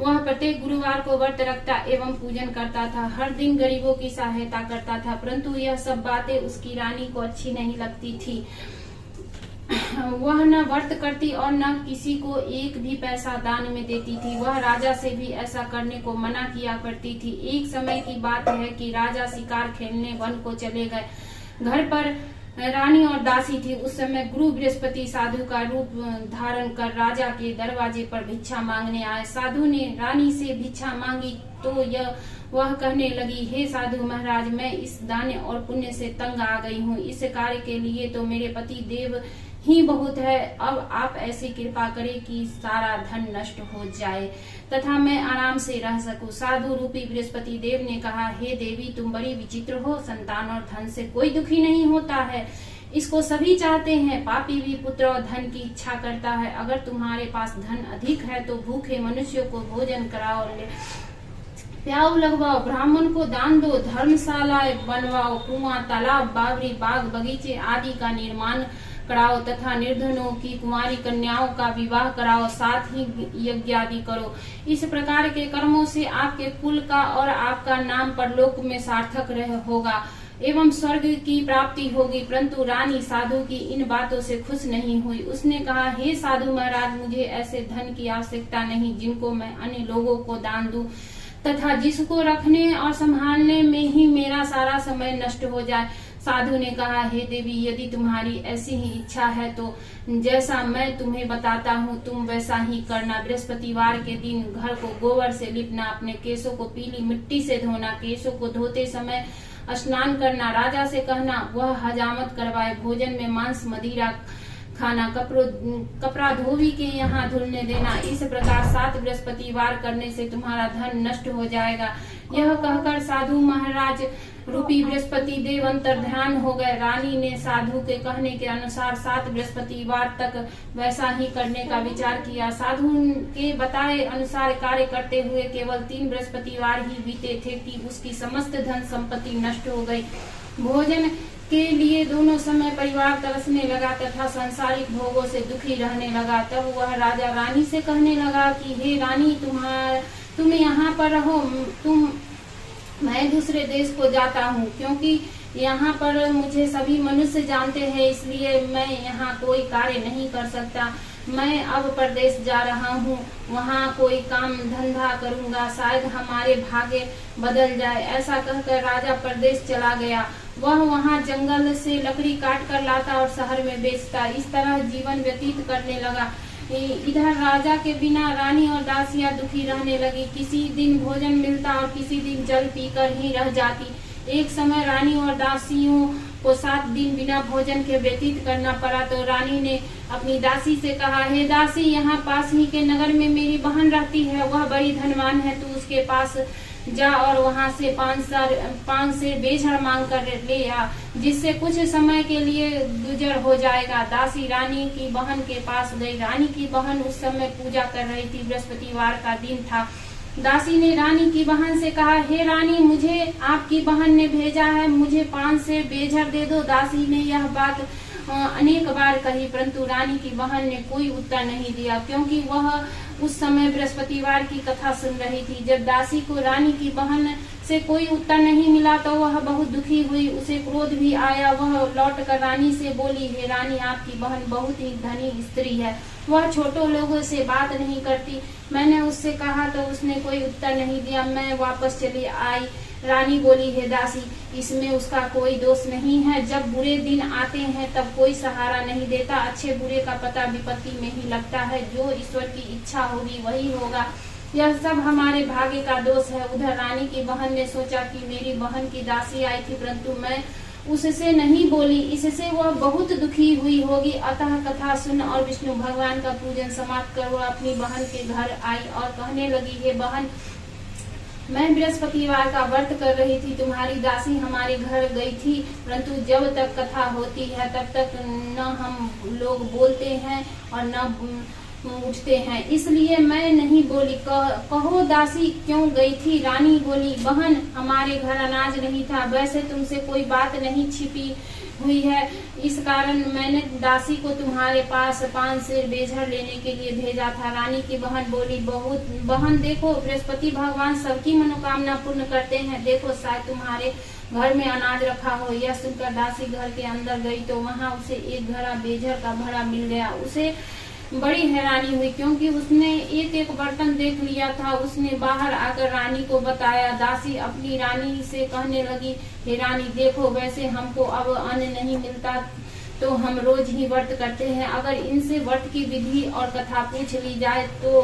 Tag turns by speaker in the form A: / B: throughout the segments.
A: वह प्रत्येक गुरुवार को व्रत रखता एवं पूजन करता था, हर दिन गरीबों की सहायता करता था, परंतु यह सब बातें उसकी रानी को अच्छी नहीं लगती थी। वह न व्रत करती और न किसी को एक भी पैसा दान में देती थी। वह राजा से भी ऐसा करने को मना किया करती थी। एक समय की बात है कि राजा शिकार खेलने वन को चले गए। घर पर रानी और दासी थी। उस समय गुरु बृहस्पति साधु का रूप धारण कर राजा के दरवाजे पर भिक्षा मांगने आए। साधु ने रानी से भिक्षा मांगी तो वह कहने लगी, हे साधु महाराज, मैं इस दान और पुण्य से तंग आ गई हूँ। इस कार्य के लिए तो मेरे पति देव ही बहुत है। अब आप ऐसी कृपा करें कि सारा धन नष्ट हो जाए तथा मैं आराम से रह सकूं। साधु रूपी बृहस्पति देव ने कहा, हे देवी, तुम बड़ी विचित्र हो। संतान और धन से कोई दुखी नहीं होता है, इसको सभी चाहते हैं। पापी भी पुत्र और धन की इच्छा करता है। अगर तुम्हारे पास धन अधिक है तो भूखे मनुष्यों को भोजन कराओ, प्याऊ लगवाओ, ब्राह्मण को दान दो, धर्मशालाएं बनवाओ, कुआं, तालाब, बावरी, बाग, बगीचे आदि का निर्माण कराओ तथा निर्धनों की कुंवारी कन्याओं का विवाह कराओ, साथ ही यज्ञ आदि करो। इस प्रकार के कर्मों से आपके कुल का और आपका नाम परलोक में सार्थक होगा एवं स्वर्ग की प्राप्ति होगी। परंतु रानी साधु की इन बातों से खुश नहीं हुई। उसने कहा, हे साधु महाराज, मुझे ऐसे धन की आवश्यकता नहीं जिनको मैं अन्य लोगों को दान दूं तथा जिसको रखने और संभालने में ही मेरा सारा समय नष्ट हो जाए। साधु ने कहा, हे देवी, यदि तुम्हारी ऐसी ही इच्छा है तो जैसा मैं तुम्हें बताता हूँ तुम वैसा ही करना। बृहस्पतिवार के दिन घर को गोबर से लिपना, अपने केसों को पीली मिट्टी से धोना, केसों को धोते समय स्नान करना, राजा से कहना वह हजामत करवाए, भोजन में मांस मदिरा खाना, कपड़ा धोबी के यहाँ धुलने देना। इस प्रकार 7 बृहस्पतिवार करने से तुम्हारा धन नष्ट हो जाएगा। यह कहकर साधु महाराज रूपी बृहस्पति देव अंतर्ध्यान हो गए। रानी ने साधु के कहने के अनुसार 7 बृहस्पतिवार तक वैसा ही करने का विचार किया। साधु के बताए अनुसार कार्य करते हुए केवल 3 बृहस्पतिवार ही बीते थे कि उसकी समस्त धन संपत्ति नष्ट हो गई। भोजन के लिए दोनों समय परिवार तरसने लगा तथा सांसारिक भोगों से दुखी रहने लगा। तब वह राजा रानी से कहने लगा कि हे रानी, तुम यहाँ पर रहो, मैं दूसरे देश को जाता हूँ, क्योंकि यहाँ पर मुझे सभी मनुष्य जानते हैं, इसलिए मैं यहाँ कोई कार्य नहीं कर सकता। मैं अब परदेश जा रहा हूँ, वहाँ कोई काम धंधा करूँगा, शायद हमारे भाग्य बदल जाए। ऐसा कहकर राजा परदेश चला गया। वह वहाँ जंगल से लकड़ी काट कर लाता और शहर में बेचता। इस तरह जीवन व्यतीत करने लगा। इधर राजा के बिना रानी और दासियां दुखी रहने लगी। किसी दिन भोजन मिलता और किसी दिन जल पीकर ही रह जाती। एक समय रानी और दासियों को 7 दिन बिना भोजन के व्यतीत करना पड़ा तो रानी ने अपनी दासी से कहा, हे दासी, यहाँ पास ही के नगर में मेरी बहन रहती है, वह बड़ी धनवान है, तू उसके पास जा और वहाँ से 5 से बेझड़ मांग कर ले आ, जिससे कुछ समय के लिए गुजर हो जाएगा। दासी रानी की बहन के पास गई। रानी की बहन उस समय पूजा कर रही थी। बृहस्पतिवार का दिन था। दासी ने रानी की बहन से कहा, हे रानी, मुझे आपकी बहन ने भेजा है, मुझे 5 से बेझड़ दे दो। दासी ने यह बात अनेक बार कही, परंतु रानी की बहन ने कोई उत्तर नहीं दिया, क्योंकि वह उस समय बृहस्पतिवार की कथा सुन रही थी। जब दासी को रानी की बहन से कोई उत्तर नहीं मिला तो वह बहुत दुखी हुई। उसे क्रोध भी आया। वह लौटकर रानी से बोली, हे रानी, आपकी बहन बहुत ही धनी स्त्री है, वह छोटे लोगों से बात नहीं करती। मैंने उससे कहा तो उसने कोई उत्तर नहीं दिया, मैं वापस चली आई। रानी बोली, हे दासी, इसमें उसका कोई दोष नहीं है। जब बुरे दिन आते हैं तब कोई सहारा नहीं देता। अच्छे बुरे का पता विपत्ति में ही लगता है। जो ईश्वर की इच्छा होगी वही होगा। यह सब हमारे भाग्य का दोष है। उधर रानी की बहन ने सोचा कि मेरी बहन की दासी आई थी, परंतु मैं उससे नहीं बोली, इससे वह बहुत दुखी हुई होगी। अतः कथा सुन और विष्णु भगवान का पूजन समाप्त कर वह अपनी बहन के घर आई और कहने लगी, हे बहन, मैं बृहस्पतिवार का व्रत कर रही थी, तुम्हारी दासी हमारे घर गई थी, परंतु जब तक कथा होती है तब तक न हम लोग बोलते हैं और न उठते हैं, इसलिए मैं नहीं बोली। कहो दासी क्यों गई थी? रानी बोली, बहन, हमारे घर अनाज नहीं था, वैसे तुमसे कोई बात नहीं छिपी हुई है। इस कारण मैंने दासी को तुम्हारे पास 5 सेर बेझर लेने के लिए भेजा था। रानी की बहन बोली, बहन देखो, बृहस्पति भगवान सबकी मनोकामना पूर्ण करते हैं। देखो शायद तुम्हारे घर में अनाज रखा हो। यह सुनकर दासी घर के अंदर गई तो वहां उसे एक घड़ा बेझर का भरा मिल गया। उसे बड़ी हैरानी हुई क्योंकि उसने एक बर्तन देख लिया था। उसने बाहर आकर रानी को बताया। दासी अपनी रानी से कहने लगी, हे रानी देखो, वैसे हमको अब अन्न नहीं मिलता तो हम रोज ही व्रत करते हैं। अगर इनसे व्रत की विधि और कथा पूछ ली जाए तो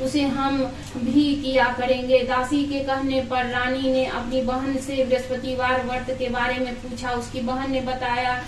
A: उसे हम भी किया करेंगे। दासी के कहने पर रानी ने अपनी बहन से बृहस्पतिवार व्रत के बारे में पूछा। उसकी बहन ने बताया,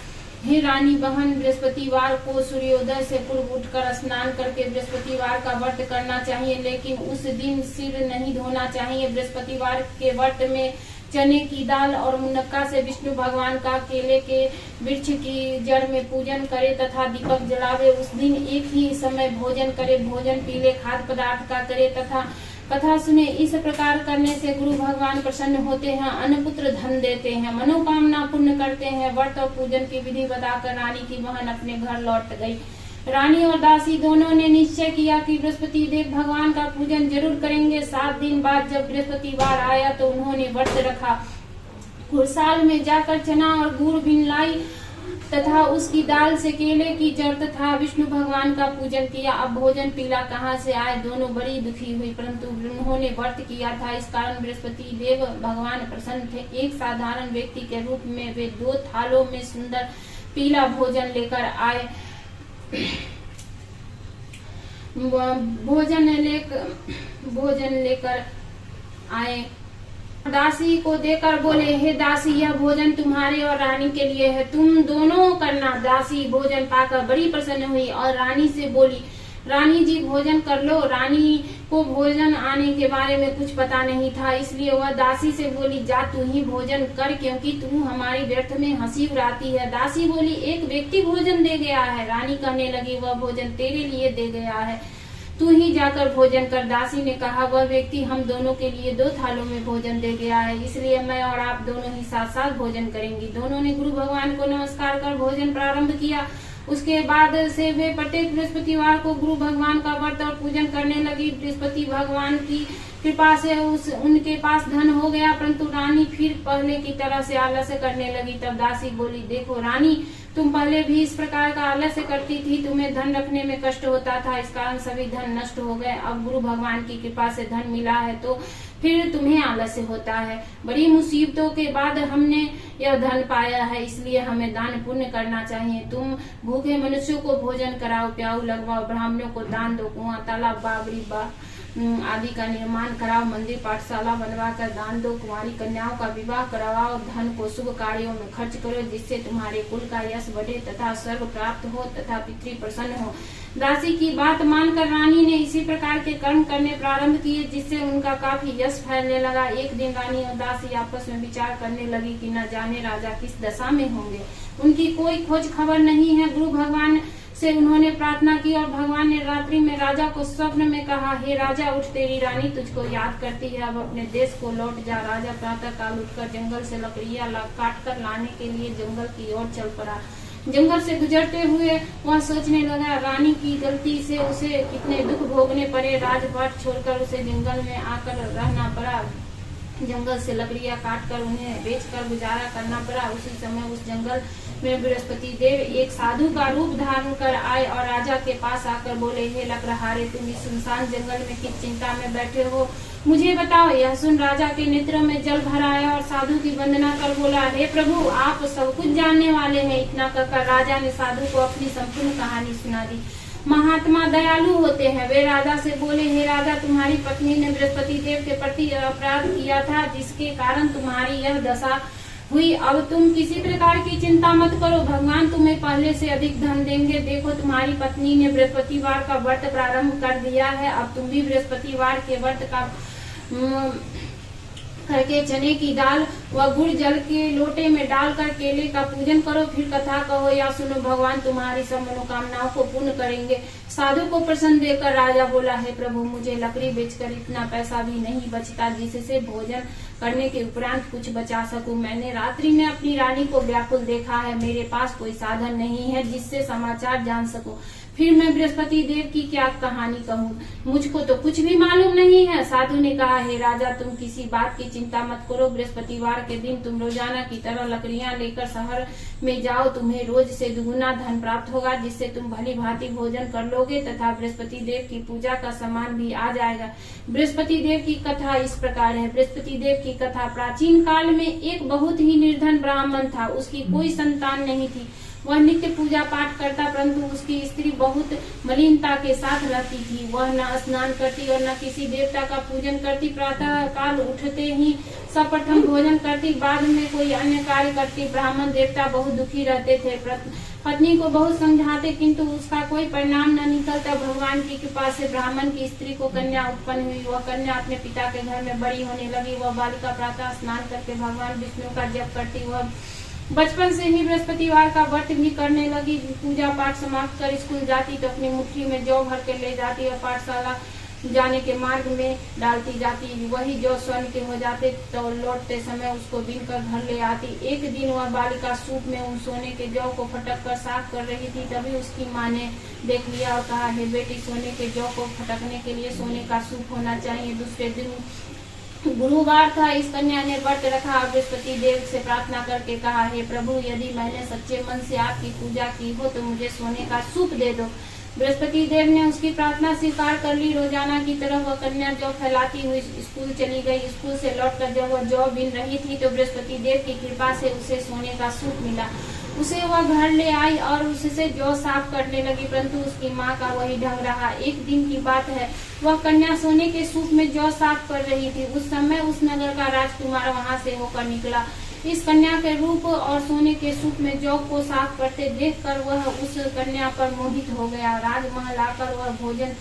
A: हे रानी बहन, बृहस्पतिवार को सूर्योदय से पूर्व उठकर स्नान करके बृहस्पतिवार का व्रत करना चाहिए, लेकिन उस दिन सिर नहीं धोना चाहिए। बृहस्पतिवार के व्रत में चने की दाल और मुनक्का से विष्णु भगवान का केले के वृक्ष की जड़ में पूजन करे तथा दीपक जलावे। उस दिन एक ही समय भोजन करे। भोजन पीले खाद्य पदार्थ का करे तथा कथा सुने। इस प्रकार करने से गुरु भगवान प्रसन्न होते हैं, अन्न पुत्र धन देते हैं, मनोकामना पूर्ण करते हैं। व्रत और पूजन की विधि बताकर रानी की बहन अपने घर लौट गई। रानी और दासी दोनों ने निश्चय किया कि बृहस्पति देव भगवान का पूजन जरूर करेंगे। 7 दिन बाद जब बृहस्पतिवार आया तो उन्होंने व्रत रखा। खुरसाल में जाकर चना और गुड़ बीन लाई तथा उसकी दाल से केले की जड़ तथा विष्णु भगवान का पूजन किया। अब भोजन पीला कहाँ से आए? दोनों बड़ी दुखी हुई, परंतु उन्होंने व्रत किया था, इस कारण बृहस्पति देव भगवान प्रसन्न थे। एक साधारण व्यक्ति के रूप में वे 2 थालों में सुंदर पीला भोजन लेकर आए। भोजन लेकर आए। दासी को देकर बोले, हे दासी, यह भोजन तुम्हारे और रानी के लिए है, तुम दोनों करना। दासी भोजन पाकर बड़ी प्रसन्न हुई और रानी से बोली, रानी जी भोजन कर लो। रानी को भोजन आने के बारे में कुछ पता नहीं था, इसलिए वह दासी से बोली, जा तू ही भोजन कर, क्योंकि तू हमारी व्यर्थ में हंसी उड़ाती है। दासी बोली, एक व्यक्ति भोजन दे गया है। रानी कहने लगी, वह भोजन तेरे लिए दे गया है, तू ही जाकर भोजन कर। दासी ने कहा, वह व्यक्ति हम दोनों के लिए 2 थालों में भोजन दे गया है, इसलिए मैं और आप दोनों ही साथ साथ भोजन करेंगी। दोनों ने गुरु भगवान को नमस्कार कर भोजन प्रारंभ किया। उसके बाद से वे प्रत्येक बृहस्पतिवार को गुरु भगवान का व्रत और पूजन करने लगी। बृहस्पति भगवान की कृपा से उनके पास धन हो गया, परंतु रानी फिर पहले की तरह से आलस्य करने लगी। तब दासी बोली, देखो रानी, तुम पहले भी इस प्रकार का आलस्य करती थी, तुम्हें धन रखने में कष्ट होता था, इस कारण सभी धन नष्ट हो गए। अब गुरु भगवान की कृपा से धन मिला है तो फिर तुम्हें आलस्य होता है। बड़ी मुसीबतों के बाद हमने यह धन पाया है, इसलिए हमें दान पुण्य करना चाहिए। तुम भूखे मनुष्यों को भोजन कराओ, प्याऊ लगवाओ, ब्राह्मणों को दान दो, कुआं तालाब बावड़ी आदि का निर्माण कराओ, मंदिर पाठशाला बनवाकर दान दो, कुंवारी कन्याओं का विवाह करवाओ, धन को शुभ कार्यों में खर्च करो, जिससे तुम्हारे कुल का यश बढ़े तथा स्वर्ग प्राप्त हो तथा पितृ प्रसन्न हो। दासी की बात मानकर रानी ने इसी प्रकार के कर्म करने प्रारंभ किए, जिससे उनका काफी यश फैलने लगा। एक दिन रानी और दासी आपस में विचार करने लगी कि न जाने राजा किस दशा में होंगे, उनकी कोई खोज खबर नहीं है। गुरु भगवान से उन्होंने प्रार्थना की और भगवान ने रात्रि में राजा को स्वप्न में कहा, हे राजा उठ, तेरी रानी तुझको याद करती है, अब अपने देश को लौट जा। राजा प्रातः काल उठकर जंगल से लकड़ियां काट कर लाने के लिए जंगल की ओर चल पड़ा। जंगल से गुजरते हुए वह सोचने लगा, रानी की गलती से उसे कितने दुख भोगने पड़े। राजपाट छोड़कर उसे जंगल में आकर रहना पड़ा। जंगल से लकड़ियां काटकर उन्हें बेचकर गुजारा करना पड़ा। उसी समय उस जंगल में बृहस्पति देव एक साधु का रूप धारण कर आए और राजा के पास आकर बोले, हे लकड़हारे, तुम इस सुनसान जंगल में किस चिंता में बैठे हो, मुझे बताओ। यह सुन राजा के नेत्र में जल भर आया और साधु की वंदना कर बोला, हे प्रभु, आप सब कुछ जानने वाले हैं। इतना कहकर राजा ने साधु को अपनी संपूर्ण कहानी सुना दी। महात्मा दयालु होते हैं। वे राजा से बोले, हे राजा, तुम्हारी पत्नी ने बृहस्पति देव के प्रति अपराध किया था, जिसके कारण तुम्हारी यह दशा हुई। अब तुम किसी प्रकार की चिंता मत करो, भगवान तुम्हें पहले से अधिक धन देंगे। देखो, तुम्हारी पत्नी ने बृहस्पतिवार का व्रत प्रारंभ कर दिया है। अब तुम भी बृहस्पतिवार के व्रत का करके चने की दाल व गुड़ जल के लोटे में डालकर केले का पूजन करो, फिर कथा कहो या सुनो, भगवान तुम्हारी सब मनोकामनाओं को पूर्ण करेंगे। साधु को प्रसन्न देकर राजा बोला, है प्रभु, मुझे लकड़ी बेचकर इतना पैसा भी नहीं बचता जिससे भोजन करने के उपरांत कुछ बचा सकूं। मैंने रात्रि में अपनी रानी को व्याकुल देखा है, मेरे पास कोई साधन नहीं है जिससे समाचार जान सकूं। फिर मैं बृहस्पति देव की क्या कहानी कहूँ, मुझको तो कुछ भी मालूम नहीं है। साधु ने कहा, हे राजा, तुम किसी बात की चिंता मत करो। बृहस्पतिवार के दिन तुम रोजाना की तरह लकड़ियां लेकर शहर में जाओ, तुम्हें रोज से दुगुना धन प्राप्त होगा, जिससे तुम भली भांति भोजन कर लोगे तथा बृहस्पति देव की पूजा का सामान भी आ जाएगा। बृहस्पति देव की कथा इस प्रकार है। बृहस्पति देव की कथा, प्राचीन काल में एक बहुत ही निर्धन ब्राह्मण था, उसकी कोई संतान नहीं थी। वह नित्य पूजा पाठ करता, परंतु उसकी स्त्री बहुत मलिनता के साथ रहती थी। वह न स्नान करती और न किसी देवता का पूजन करती। प्रातः काल उठते ही सर्वप्रथम भोजन करती, बाद में कोई अन्य कार्य करती। ब्राह्मण देवता बहुत दुखी रहते थे, पत्नी को बहुत समझाते, किंतु उसका कोई परिणाम न निकलता। भगवान की कृपा से ब्राह्मण की स्त्री को कन्या उत्पन्न हुई। वह कन्या अपने पिता के घर में बड़ी होने लगी। वह बालिका प्रातः स्नान करके भगवान विष्णु का जप करती। वह बचपन से ही बृहस्पतिवार का व्रत भी करने लगी। पूजा पाठ समाप्त कर स्कूल जाती तो अपनी मुट्ठी में जौ भर के ले जाती और पाठशाला जाने के मार्ग में डालती जाती। वही जौ स्वर्ण के हो जाते तो लौटते समय उसको बीन कर घर ले आती। एक दिन वह बालिका सूप में उन सोने के जौ को फटक कर साफ कर रही थी, तभी उसकी माँ ने देख लिया और कहा, हे बेटी, सोने के जौ को फटकने के लिए सोने का सूप होना चाहिए। दूसरे दिन गुरुवार था। इस कन्या ने व्रत रखा और बृहस्पति देव से प्रार्थना करके कहा, हे प्रभु, यदि मैंने सच्चे मन से आपकी पूजा की हो तो मुझे सोने का सूप दे दो। बृहस्पति देव ने उसकी प्रार्थना स्वीकार कर ली। रोजाना की तरह वह कन्या जौ फैलाती हुई स्कूल चली गई। स्कूल से लौटकर जब वह जौ बीन रही थी तो बृहस्पति देव की कृपा से उसे सोने का सूप मिला। उसे वह घर ले आई और उससे जौ साफ करने लगी, परंतु उसकी माँ का वही ढंग रहा। एक दिन की बात है, वह कन्या सोने के सूप में जौ साफ कर रही थी। उस समय उस नगर का राजकुमार वहाँ से होकर निकला। इस कन्या के रूप और सोने के सूप में जौ को साफ करते देखकर वह उस कन्या पर मोहित हो गया। राजमहल आकर वह भोजन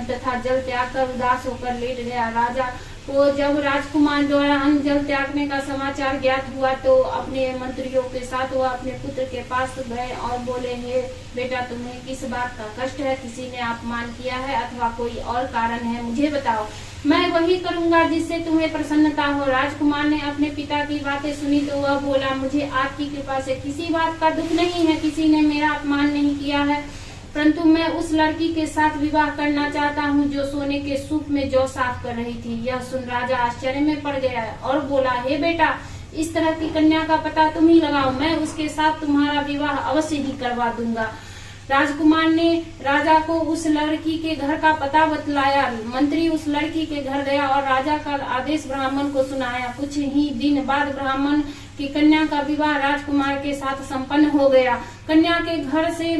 A: तथा जल त्याग कर उदास होकर लेट गया। राजा को जब राजकुमार द्वारा अन्न जल त्यागने का समाचार ज्ञात हुआ तो अपने मंत्रियों के साथ वह अपने पुत्र के पास गए और बोले, हे बेटा, तुम्हें किस बात का कष्ट है? किसी ने अपमान किया है अथवा कोई और कारण है? मुझे बताओ, मैं वही करूंगा जिससे तुम्हें प्रसन्नता हो। राजकुमार ने अपने पिता की बातें सुनी तो वह बोला, मुझे आपकी कृपा से किसी बात का दुख नहीं है। किसी ने मेरा अपमान नहीं किया है, परंतु मैं उस लड़की के साथ विवाह करना चाहता हूँ जो सोने के सूप में जौ साफ कर रही थी। यह सुन राजा आश्चर्य में पड़ गया और बोला, हे बेटा, इस तरह की कन्या का पता तुम ही लगाओ, मैं उसके साथ तुम्हारा विवाह अवश्य ही करवा दूंगा। राजकुमार ने राजा को उस लड़की के घर का पता बतलाया। मंत्री उस लड़की के घर गया और राजा का आदेश ब्राह्मण को सुनाया। कुछ ही दिन बाद ब्राह्मण की कन्या का विवाह राजकुमार के साथ संपन्न हो गया। कन्या के घर से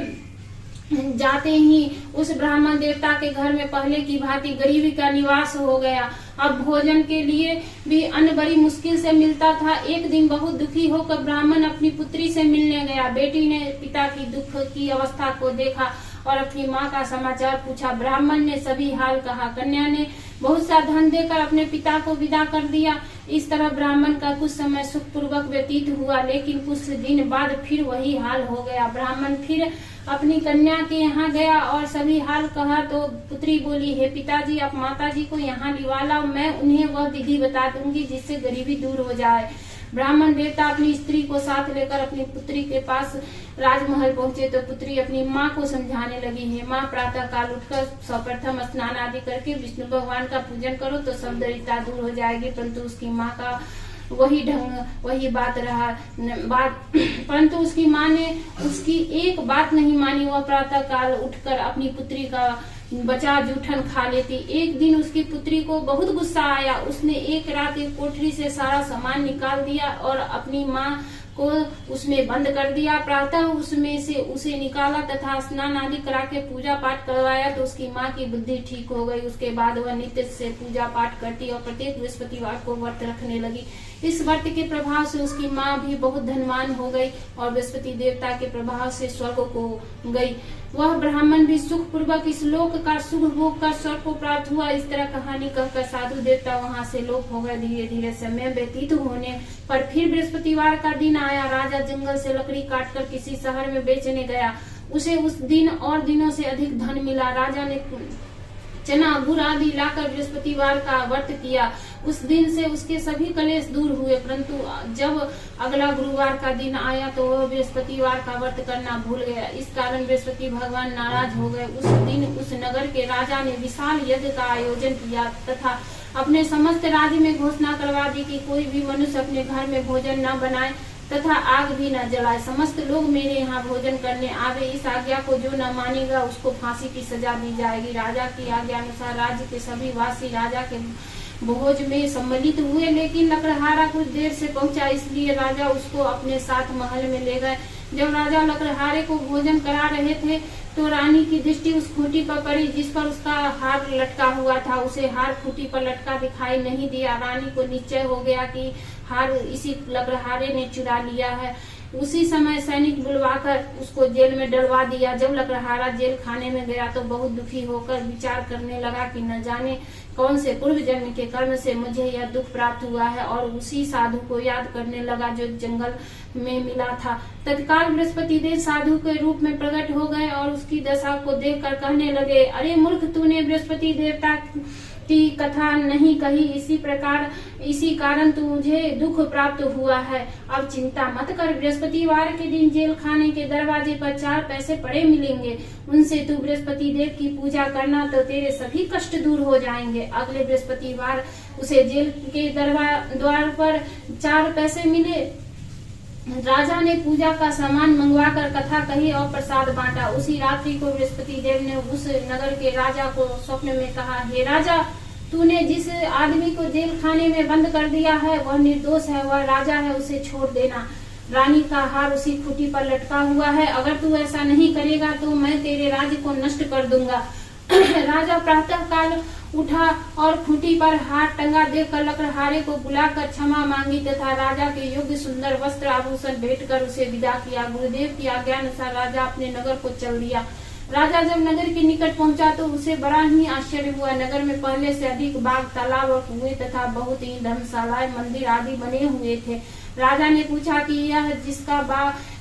A: जाते ही उस ब्राह्मण देवता के घर में पहले की भांति गरीबी का निवास हो गया। अब भोजन के लिए भी अन्न बड़ी मुश्किल से मिलता था। एक दिन बहुत दुखी होकर ब्राह्मण अपनी पुत्री से मिलने गया। बेटी ने पिता की दुख की अवस्था को देखा और अपनी माँ का समाचार पूछा। ब्राह्मण ने सभी हाल कहा। कन्या ने बहुत सा धन देकर अपने पिता को विदा कर दिया। इस तरह ब्राह्मण का कुछ समय सुखपूर्वक व्यतीत हुआ, लेकिन कुछ दिन बाद फिर वही हाल हो गया। ब्राह्मण फिर अपनी कन्या के यहाँ गया और सभी हाल कहा तो पुत्री बोली, हे पिताजी, आप माताजी को यहाँ लिवा लाओ, मैं उन्हें वह विधि बता दूंगी जिससे गरीबी दूर हो जाए। ब्राह्मण देवता अपनी स्त्री को साथ लेकर अपनी पुत्री के पास राजमहल पहुंचे तो पुत्री अपनी माँ को समझाने लगी, हे माँ, प्रातः काल उठकर सर्वप्रथम स्नान आदि करके विष्णु भगवान का पूजन करो तो सब दरिद्रता दूर हो जाएगी। परंतु उसकी माँ का वही ढंग, वही बात रहा। परंतु उसकी माँ ने उसकी एक बात नहीं मानी। वह प्रातः काल उठकर अपनी पुत्री का बचा जूठन खा लेती। एक दिन उसकी पुत्री को बहुत गुस्सा आया। उसने एक रात एक कोठरी से सारा सामान निकाल दिया और अपनी माँ को उसमें बंद कर दिया। प्रातः उसमें से उसे निकाला तथा स्नान आदि करा के पूजा पाठ करवाया तो उसकी माँ की बुद्धि ठीक हो गई। उसके बाद वह नित्य से पूजा पाठ करती और प्रत्येक बृहस्पतिवार को व्रत रखने लगी। इस व्रत के प्रभाव से उसकी माँ भी बहुत धनवान हो गई और बृहस्पति देवता के प्रभाव से स्वर्ग को गई। वह ब्राह्मण भी सुख पूर्वक इस लोक का सुख भोग कर स्वर्ग को प्राप्त हुआ। इस तरह कहानी कहकर साधु देवता वहां से लोप हो गए। धीरे धीरे समय व्यतीत होने पर फिर बृहस्पतिवार का दिन आया। राजा जंगल से लकड़ी काटकर किसी शहर में बेचने गया। उसे उस दिन और दिनों से अधिक धन मिला। राजा ने चना गुड़ आदि लाकर बृहस्पतिवार का व्रत किया। उस दिन से उसके सभी कलेश दूर हुए, परंतु जब अगला गुरुवार का दिन आया तो वह बृहस्पतिवार का व्रत करना भूल गया। इस कारण बृहस्पति भगवान नाराज हो गए। उस दिन उस नगर के राजा ने विशाल यज्ञ का आयोजन किया तथा अपने समस्त राज्य में घोषणा करवा दी कि कोई भी मनुष्य अपने घर में भोजन न बनाए तथा आग भी न जलाए। समस्त लोग मेरे यहाँ भोजन करने आवे। इस आज्ञा को जो न मानेगा उसको फांसी की सजा दी जाएगी। राजा की आज्ञा अनुसार राज्य के सभी वासी राजा के भोज में सम्मिलित हुए, लेकिन लकड़हारा कुछ देर से पहुंचा, इसलिए राजा उसको अपने साथ महल में ले गए। जब राजा लकड़हारे को भोजन करा रहे थे तो रानी की दृष्टि उस खूंटी पर पड़ी जिस पर उसका हार लटका हुआ था। उसे हार खूंटी पर लटका दिखाई नहीं दिया। रानी को निश्चय हो गया कि हार इसी लकड़हारे ने चुरा लिया है। उसी समय सैनिक बुलवाकर उसको जेल में डलवा दिया। जब लकड़हारा जेल खाने में गया तो बहुत दुखी होकर विचार करने लगा कि न जाने कौन से पूर्व जन्म के कर्म से मुझे यह दुख प्राप्त हुआ है, और उसी साधु को याद करने लगा जो जंगल में मिला था। तत्काल बृहस्पति देव साधु के रूप में प्रकट हो गए और उसकी दशा को देखकर कहने लगे, अरे मूर्ख, तूने बृहस्पति देवता की कथा नहीं कही, इसी कारण तुझे दुख प्राप्त हुआ है। अब चिंता मत कर, बृहस्पतिवार के दिन जेल खाने के दरवाजे पर 4 पैसे पड़े मिलेंगे, उनसे तू बृहस्पति देव की पूजा करना तो तेरे सभी कष्ट दूर हो जाएंगे। अगले बृहस्पतिवार उसे जेल के द्वार पर 4 पैसे मिले। राजा ने पूजा का सामान मंगवाकर कथा कही और प्रसाद बांटा। उसी रात्रि को बृहस्पति देव ने उस नगर के राजा को स्वप्न में कहा, हे राजा, तूने जिस आदमी को जेल खाने में बंद कर दिया है वह निर्दोष है, वह राजा है, उसे छोड़ देना। रानी का हार उसी खूंटी पर लटका हुआ है। अगर तू ऐसा नहीं करेगा तो मैं तेरे राज्य को नष्ट कर दूंगा। राजा प्रातः काल उठा और खूंटी पर हार टंगा देखकर लकड़हारे को बुलाकर क्षमा मांगी तथा राजा के योग्य सुंदर वस्त्र आभूषण भेंट कर उसे विदा किया। गुरुदेव की आज्ञा अनुसार राजा अपने नगर को चल दिया। राजा जब नगर के निकट पहुंचा तो उसे बड़ा ही आश्चर्य हुआ। नगर में पहले से अधिक बाग, तालाब और कुएं तथा बहुत ही धर्मशालाएं, मंदिर आदि बने हुए थे। राजा ने पूछा कि यह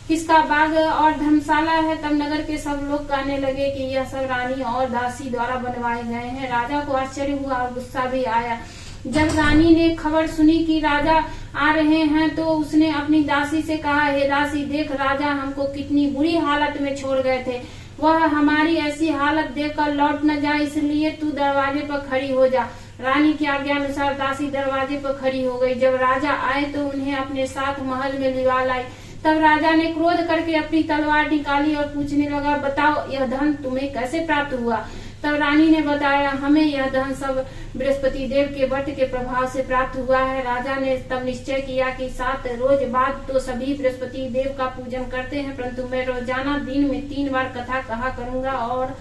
A: किसका बाग और धर्मशाला है। तब नगर के सब लोग कहने लगे कि यह सब रानी और दासी द्वारा बनवाए गए हैं। राजा को आश्चर्य हुआ और गुस्सा भी आया। जब रानी ने खबर सुनी कि राजा आ रहे हैं तो उसने अपनी दासी से कहा, हे दासी, देख, राजा हमको कितनी बुरी हालत में छोड़ गए थे। वह हमारी ऐसी हालत देखकर लौट न जाए, इसलिए तू दरवाजे पर खड़ी हो जा। रानी की आज्ञा अनुसार दासी दरवाजे पर खड़ी हो गई। जब राजा आए तो उन्हें अपने साथ महल में लिवा लाई। तब राजा ने क्रोध करके अपनी तलवार निकाली और पूछने लगा, बताओ, यह धन तुम्हें कैसे प्राप्त हुआ। तब रानी ने बताया, हमें यह धन सब बृहस्पति देव के व्रत के प्रभाव से प्राप्त हुआ है। राजा ने तब निश्चय किया कि 7 रोज बाद तो सभी बृहस्पति देव का पूजन करते हैं, परंतु मैं रोजाना दिन में 3 बार कथा कहा करूंगा और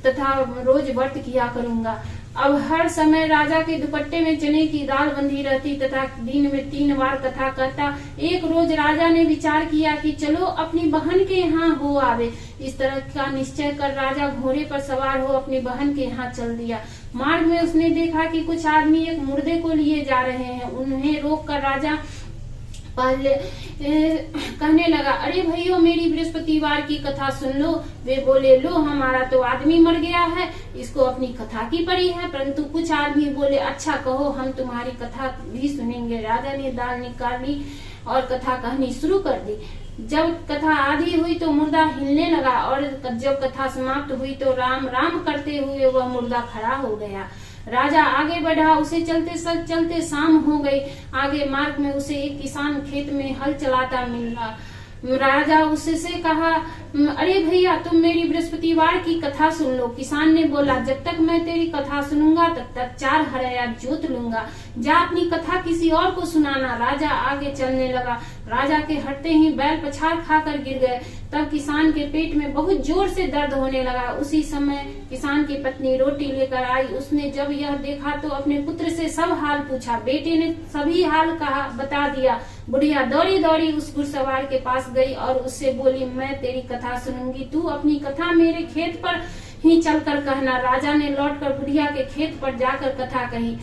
A: तथा रोज व्रत किया करूंगा। अब हर समय राजा के दुपट्टे में चने की दाल बंधी रहती तथा दिन में 3 बार कथा कहता। एक रोज राजा ने विचार किया कि चलो अपनी बहन के यहाँ हो आवे। इस तरह का निश्चय कर राजा घोड़े पर सवार हो अपनी बहन के यहाँ चल दिया। मार्ग में उसने देखा कि कुछ आदमी एक मुर्दे को लिए जा रहे हैं। उन्हें रोक कर राजा पहले कहने लगा, अरे भैया, मेरी बृहस्पतिवार की कथा सुन लो। वे बोले, लो, हमारा तो आदमी मर गया है, इसको अपनी कथा की पड़ी है। परंतु कुछ आदमी बोले, अच्छा कहो, हम तुम्हारी कथा भी सुनेंगे। राजा ने दाल निकाली और कथा कहनी शुरू कर दी। जब कथा आधी हुई तो मुर्दा हिलने लगा और जब कथा समाप्त हुई तो राम राम करते हुए वह मुर्दा खड़ा हो गया। राजा आगे बढ़ा। उसे चलते शाम हो गई। आगे मार्ग में उसे एक किसान खेत में हल चलाता मिला। राजा उससे कहा, अरे भैया तुम मेरी बृहस्पतिवार की कथा सुन लो। किसान ने बोला, जब तक मैं तेरी कथा सुनूंगा तब तक 4 हरया जोत लूंगा। जा अपनी कथा किसी और को सुनाना। राजा आगे चलने लगा। राजा के हटते ही बैल पछाड़ खाकर गिर गए। तब किसान के पेट में बहुत जोर से दर्द होने लगा। उसी समय किसान की पत्नी रोटी लेकर आई। उसने जब यह देखा तो अपने पुत्र से सब हाल पूछा। बेटे ने सभी हाल कहा बता दिया। बुढ़िया दौड़ी दौड़ी उस घुड़सवार के पास गई और उससे बोली, मैं तेरी कथा सुनूंगी, तू अपनी कथा मेरे खेत पर ही चलकर कहना। राजा ने लौटकर बुढ़िया के खेत पर जाकर कथा कही,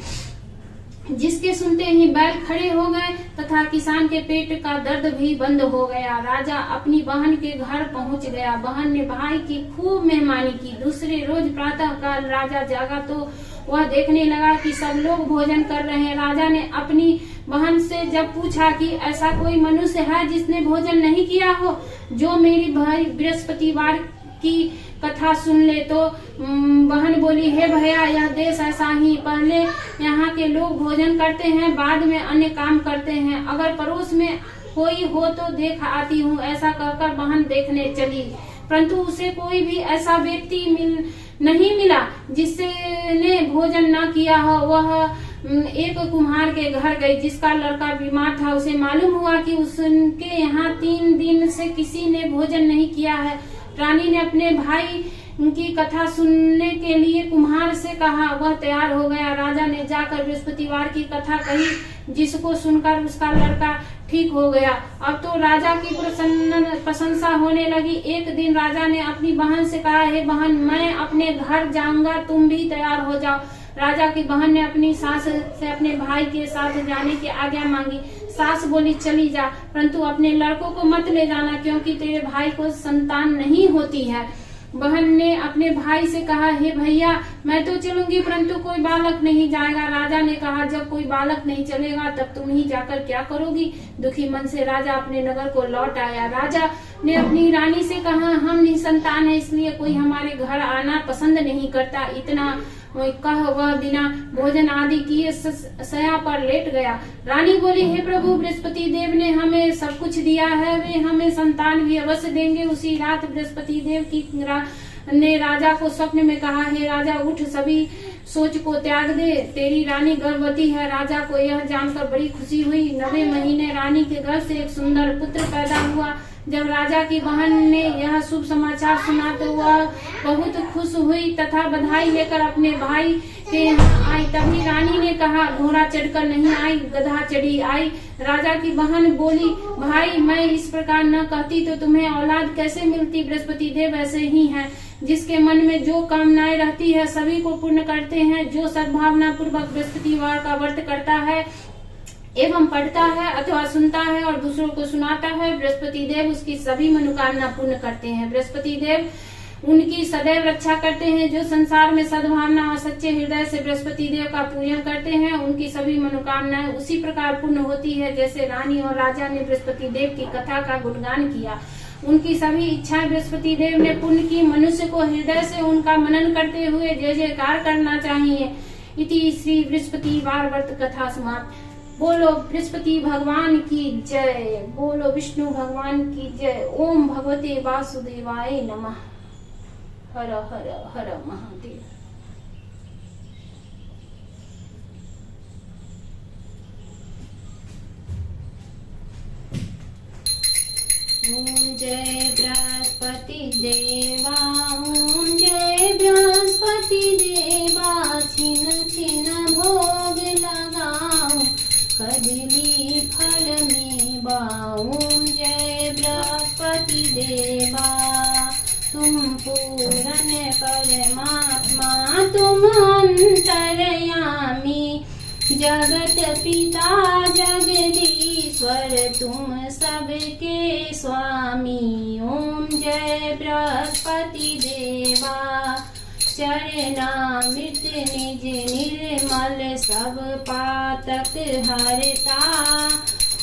A: जिसके सुनते ही बैल खड़े हो गए तथा किसान के पेट का दर्द भी बंद हो गया। राजा अपनी बहन के घर पहुंच गया। बहन ने भाई की खूब मेहमानी की। दूसरे रोज प्रातः काल राजा जागा तो वह देखने लगा कि सब लोग भोजन कर रहे हैं। राजा ने अपनी बहन से जब पूछा कि ऐसा कोई मनुष्य है जिसने भोजन नहीं किया हो, जो मेरी भाई बृहस्पतिवार की कथा सुन ले, तो बहन बोली, हे भैया यह देश ऐसा ही, पहले यहाँ के लोग भोजन करते हैं, बाद में अन्य काम करते हैं। अगर पड़ोस में कोई हो तो देख आती हूँ। ऐसा कहकर बहन देखने चली, परंतु उसे कोई भी ऐसा व्यक्ति नहीं मिला जिसने भोजन न किया हो। वह एक कुम्हार के घर गई जिसका लड़का बीमार था। उसे मालूम हुआ कि उसके यहाँ 3 दिन से किसी ने भोजन नहीं किया है। रानी ने अपने भाई की कथा सुनने के लिए कुम्हार से कहा। वह तैयार हो गया। राजा ने जाकर बृहस्पतिवार की कथा कही, जिसको सुनकर उसका लड़का ठीक हो गया। अब तो राजा की प्रशंसा होने लगी। एक दिन राजा ने अपनी बहन से कहा, हे बहन, मैं अपने घर जाऊंगा, तुम भी तैयार हो जाओ। राजा की बहन ने अपनी सास से अपने भाई के साथ जाने की आज्ञा मांगी। सास बोली, चली जा, परंतु अपने लड़कों को मत ले जाना, क्योंकि तेरे भाई को संतान नहीं होती है। बहन ने अपने भाई से कहा, हे भैया, मैं तो चलूंगी, परंतु कोई बालक नहीं जाएगा। राजा ने कहा, जब कोई बालक नहीं चलेगा तब तुम ही जाकर क्या करोगी। दुखी मन से राजा अपने नगर को लौट आया। राजा ने अपनी रानी से कहा, हम निसंतान है, इसलिए कोई हमारे घर आना पसंद नहीं करता। इतना कह वह बिना भोजन आदि किए शया पर लेट गया। रानी बोली, हे प्रभु, बृहस्पति देव ने हमें सब कुछ दिया है, वे हमें संतान भी अवश्य देंगे। उसी रात बृहस्पति देव ने राजा को स्वप्न में कहा, हे राजा, उठ, सभी सोच को त्याग दे, तेरी रानी गर्भवती है। राजा को यह जानकर बड़ी खुशी हुई। 9वें महीने रानी के गर्भ से एक सुंदर पुत्र पैदा हुआ। जब राजा की बहन ने यह शुभ समाचार सुना तो वह बहुत खुश हुई तथा बधाई लेकर अपने भाई के यहाँ आई। तभी रानी ने कहा, घोड़ा चढ़कर नहीं आई, गधा चढ़ी आई। राजा की बहन बोली, भाई, मैं इस प्रकार न कहती तो तुम्हें औलाद कैसे मिलती। बृहस्पति देव ऐसे ही हैं, जिसके मन में जो कामनाएं रहती है सभी को पूर्ण करते हैं। जो सद्भावना पूर्वक बृहस्पतिवार का व्रत करता है एवं पढ़ता है अथवा सुनता है और दूसरों को सुनाता है, बृहस्पति देव उसकी सभी मनोकामना पूर्ण करते हैं। बृहस्पति देव उनकी सदैव रक्षा करते हैं। जो संसार में सद्भावना और सच्चे हृदय से बृहस्पति देव का पूजन करते हैं, उनकी सभी मनोकामनाएं उसी प्रकार पूर्ण होती है जैसे रानी और राजा ने बृहस्पति देव की कथा का गुणगान किया। उनकी सभी इच्छाएं बृहस्पति देव ने पूर्ण की। मनुष्य को हृदय से उनका मनन करते हुए जय जयकार करना चाहिए। इति श्री बृहस्पतिवार व्रत कथा समाप्त। बोलो बृहस्पति भगवान की जय, बोलो विष्णु भगवान की जय। ओम भगवते वासुदेवाय नमः। हर हर हर महादेव। ओम जय बृहस्पति देवा, ओम जय बृहस्पति देवा। छिन छिन भोग लगाओ, कदली फल में बाओ। ओम जय बृहस्पति देवा, तुम पूर्ण परमात्मा, तुम अंतर्यामी, जगत पिता जगदीश्वर, तुम सबके स्वामी। ओम जय बृहस्पति देवा, चरणामृत निज निर्मल, सब पातक हरता,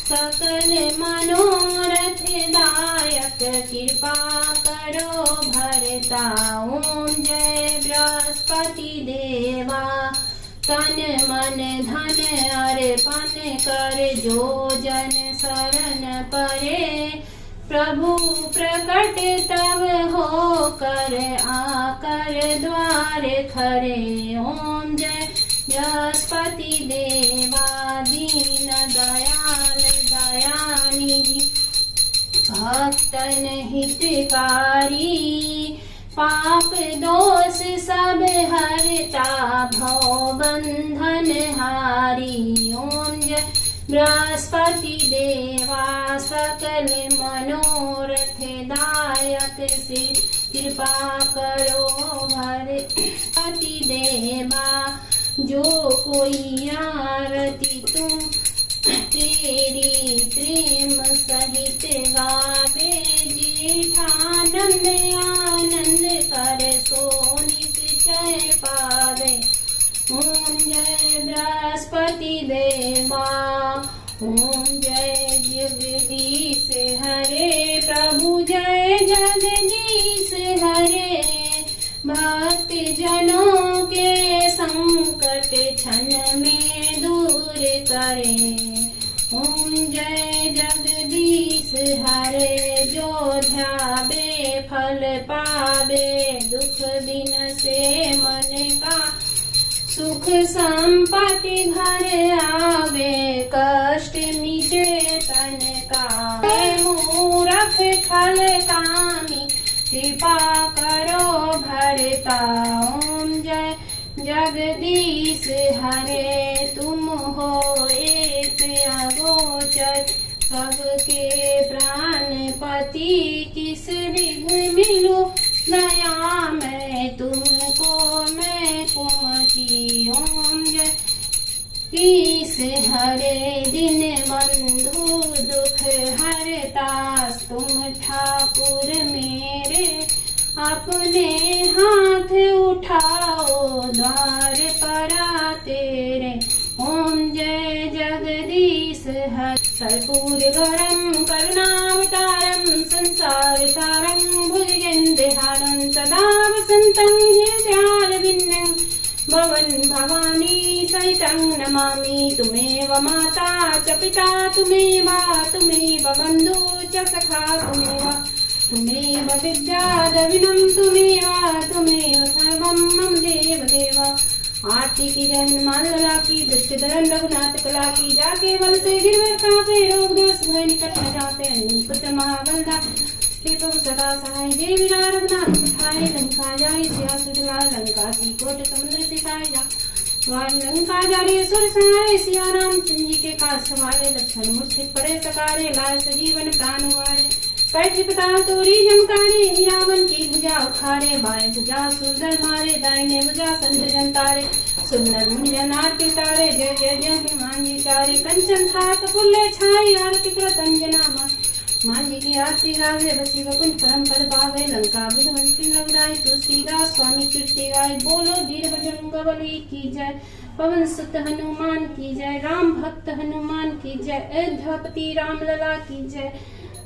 A: सकल मनोरथ दायक, कृपा करो भरता। ओम जय बृहस्पति देवा, तन मन धन अर्पण कर, जो जन शरण परे, प्रभु प्रकट तब हो कर आकर द्वार खरे। ओम जय बृहस्पति देवा दीन दयाल दयानिधि भक्तन हितकारी। पाप दोष सब हरता भव बंधन हारी। ओम जय बृहस्पति देवा सकल मनोरथ दायक से कृपा करो बृहस्पति देवा। जो कोई आरती तुम तेरी प्रेम सहित गावे। जेठानंद आनंद कर सो निश्चय पावे। ओम जय बृहस्पति देवा। ओम जय जगदीश हरे। प्रभु जय जगदीश हरे। भक्त जनों के संकट क्षण में दूर करे। ओम जय जगदीश हरे। जो ध्यावे फल पावे। दुख दिन से मन का सुख संपत्ति घर आवे। कष्ट मिटे तन का। मूरख खल कामी कृपा करो भरता। ओम जय जगदीश हरे। तुम हो एक अगोचर सबके प्राणपति। किस विघ्न मिलो दया मैं तुमको मैं कुमति। ओम जय ईश हरे। दिन बंधु दुख हरता। तुम ठाकुर मेरे अपने हाथ उठाओ द्वार पर तेरे। ओम जय जगदीश हरे। कर्पूर गौरम करुणावतारम संसार सारम भुजगेन्द्रहारं सदा वसन्तं हृदयारविन्दं भवन भवानी सहितं नमामि। तुमेव माता च पिता तुमेव बन्धु च सखा तुमेव विद्या द्रविणं तुमेव सर्वं मम देव देव। आरती की जय हनुमान लला की। दुष्ट धरन रघुनाथ कला की। जाके बल से गिरवर कापे रोग दोष भय निकट न जाते। पुत्र महाबलदा हे प्रभु सदा सहाय। जय वीरा रघुनाथ उठाए। लंका जाई सिया सुजलाल। लंका कोट समुद्र सिखाए जा। लंका जारी सुर सहारे। सिया राम चंद्र के काज सवारे। लक्ष्मण मूर्छित पड़े सकारे। लाए सजीवन प्राण उबारे। पैठी पताल तोरी जमकारे। रावण की भुजा उखाड़े। बाएं भुजा सुंदर मारे। दाहिने भुजा संत जन तारे। सुंदर मुनि आरती तारे। जय जय जय हनुमान जी तारे। कंचन थार कपुल्ले छाई। आरती कृत अंजना मां जी की आरती गावे। बसी वकुंठ परम पद पावे। लंका विध्वंसी रघुराई। तुलसीदास स्वामी कीर्ति गाय। बोलो धीर बजरंग बली की जय। पवन सुत हनुमान की जय। राम भक्त हनुमान की जय। अयोध्यापति राम लला की जय।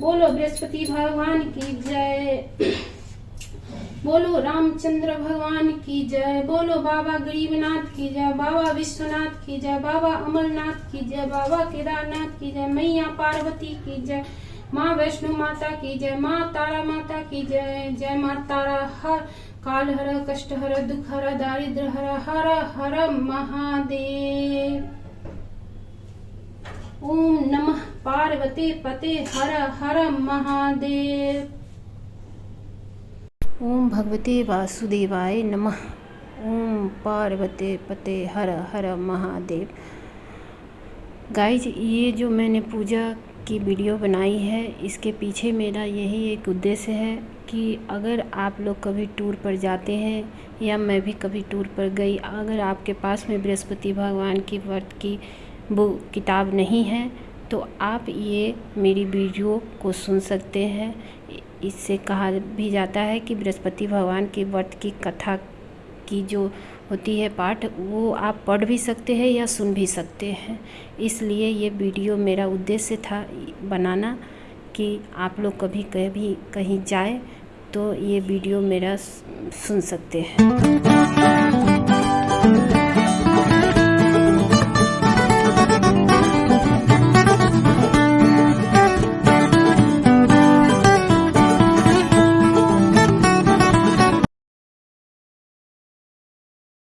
A: बोलो बृहस्पति भगवान की जय। बोलो रामचंद्र भगवान की जय। बोलो बाबा गरीबनाथ की जय। बाबा विश्वनाथ की जय। बाबा अमरनाथ की जय। बाबा केदारनाथ की जय। मैया पार्वती की जय। माँ वैष्णो माता की जय। माँ तारा माता की जय। जय माँ तारा। हर काल हर कष्ट हर दुख हर दारिद्र हर हर हर महादेव। ओम नमः पार्वती पते हर हर महादेव।
B: ओम भगवते वासुदेवाय नमः। ओम पार्वती पते हर हर महादेव। गाइज, ये जो मैंने पूजा की वीडियो बनाई है, इसके पीछे मेरा यही एक उद्देश्य है कि अगर आप लोग कभी टूर पर जाते हैं या मैं भी कभी टूर पर गई, अगर आपके पास में बृहस्पति भगवान की व्रत की वो किताब नहीं है तो आप ये मेरी वीडियो को सुन सकते हैं। इससे कहा भी जाता है कि बृहस्पति भगवान के व्रत की कथा की जो होती है पाठ, वो आप पढ़ भी सकते हैं या सुन भी सकते हैं। इसलिए ये वीडियो मेरा उद्देश्य था बनाना कि आप लोग कभी कहीं जाए तो ये वीडियो मेरा सुन सकते हैं।